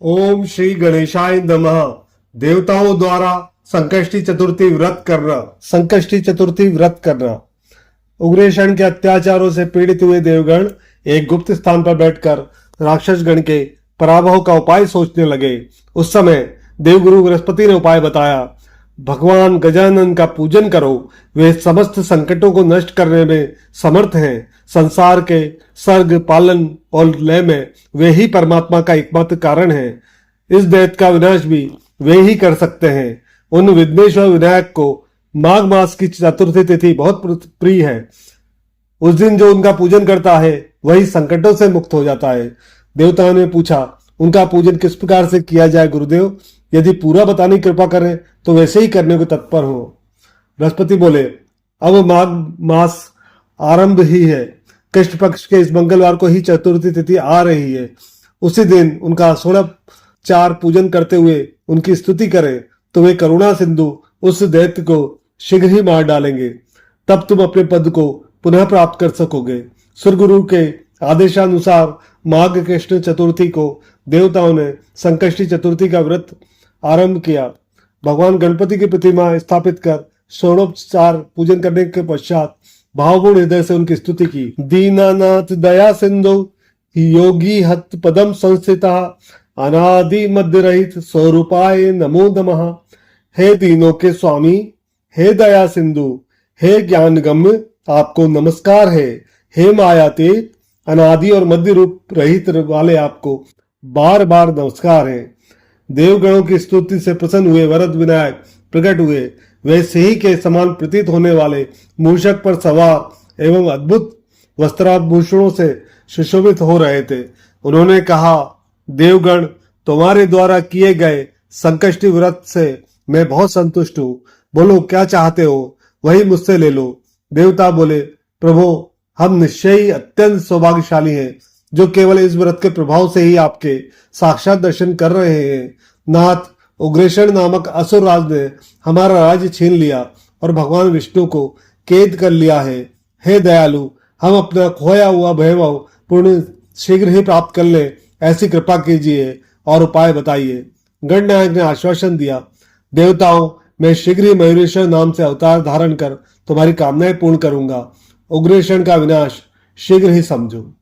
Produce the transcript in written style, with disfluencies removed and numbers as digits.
ओम श्री गणेशाय नमः। देवताओं द्वारा संकष्टी चतुर्थी व्रत करना। संकष्टी चतुर्थी व्रत करना। उग्रेशन के अत्याचारों से पीड़ित हुए देवगण एक गुप्त स्थान पर बैठकर राक्षस गण के पराभव का उपाय सोचने लगे। उस समय देवगुरु बृहस्पति ने उपाय बताया। भगवान गजानन का पूजन करो, वे समस्त संकटों को नष्ट करने में समर्थ हैं। संसार के सर्ग, पालन और लय में वे ही परमात्मा का एकमात्र कारण है। इस दैत्य का विनाश भी वे ही कर सकते हैं। उन विघ्नेश्वर विनायक को माघ मास की चतुर्थी तिथि बहुत प्रिय है। उस दिन जो उनका पूजन करता है वही संकटों से मुक्त हो जाता है। देवताओं ने पूछा, उनका पूजन किस प्रकार से किया जाए गुरुदेव? यदि पूरा बताने की कृपा करें तो वैसे ही करने को तत्पर हो। बृहस्पति बोले, अब माघ मास आरंभ ही है। कृष्ण पक्ष के इस मंगलवार को ही चतुर्थी तिथि आ रही है। उसी दिन उनका 16 पूजन करते हुए उनकी स्तुति करें तो वे करुणा सिंधु उस दैत्य को शीघ्र ही मार डालेंगे। तब तुम अपने पद को पुनः प्राप्त कर सकोगे। सुरगुरु के आदेशानुसार माघ कृष्ण चतुर्थी को देवताओं ने संकष्टी चतुर्थी का व्रत आरंभ किया। भगवान गणपति की प्रतिमा स्थापित कर षोडोपचार पूजन करने के पश्चात भावपूर्ण हृदय से उनकी स्तुति की। दीनानाथ दया सिंधु योगी हत पदम संस्थिता अनादि मध्य रहित स्वरूपाय नमो नमः। हे दीनों के स्वामी, हे दया सिंधु, हे ज्ञान गम्य, आपको नमस्कार है। हे मायातीत, अनादि और मध्य रूप रहित वाले आपको बार बार नमस्कार है। देवगणों की स्तुति से प्रसन्न हुए वरद विनायक प्रकट हुए। वे सिंह के समान प्रतीत होने वाले मूषक पर सवार एवं अद्भुत वस्त्राभूषणों से सुशोभित हो रहे थे। उन्होंने कहा, देवगण, तुम्हारे द्वारा किए गए संकष्टी व्रत से मैं बहुत संतुष्ट हूँ। बोलो, क्या चाहते हो वही मुझसे ले लो। देवता बोले, प्रभु, हम निश्चय ही अत्यंत सौभाग्यशाली हैं जो केवल इस व्रत के प्रभाव से ही आपके साक्षात दर्शन कर रहे हैं। नाथ, उग्रेशन नामक असुर राज ने हमारा राज्य छीन लिया और भगवान विष्णु को कैद कर लिया है। हे दयालु, हम अपना खोया हुआ वैभव पुण्य शीघ्र ही प्राप्त कर ले, ऐसी कृपा कीजिए और उपाय बताइए। गणनायक ने आश्वासन दिया, देवताओं, मैं शीघ्र ही मयूरेश्वर नाम से अवतार धारण कर तुम्हारी कामनाएं पूर्ण करूंगा। उग्रेशन का विनाश शीघ्र ही समझो।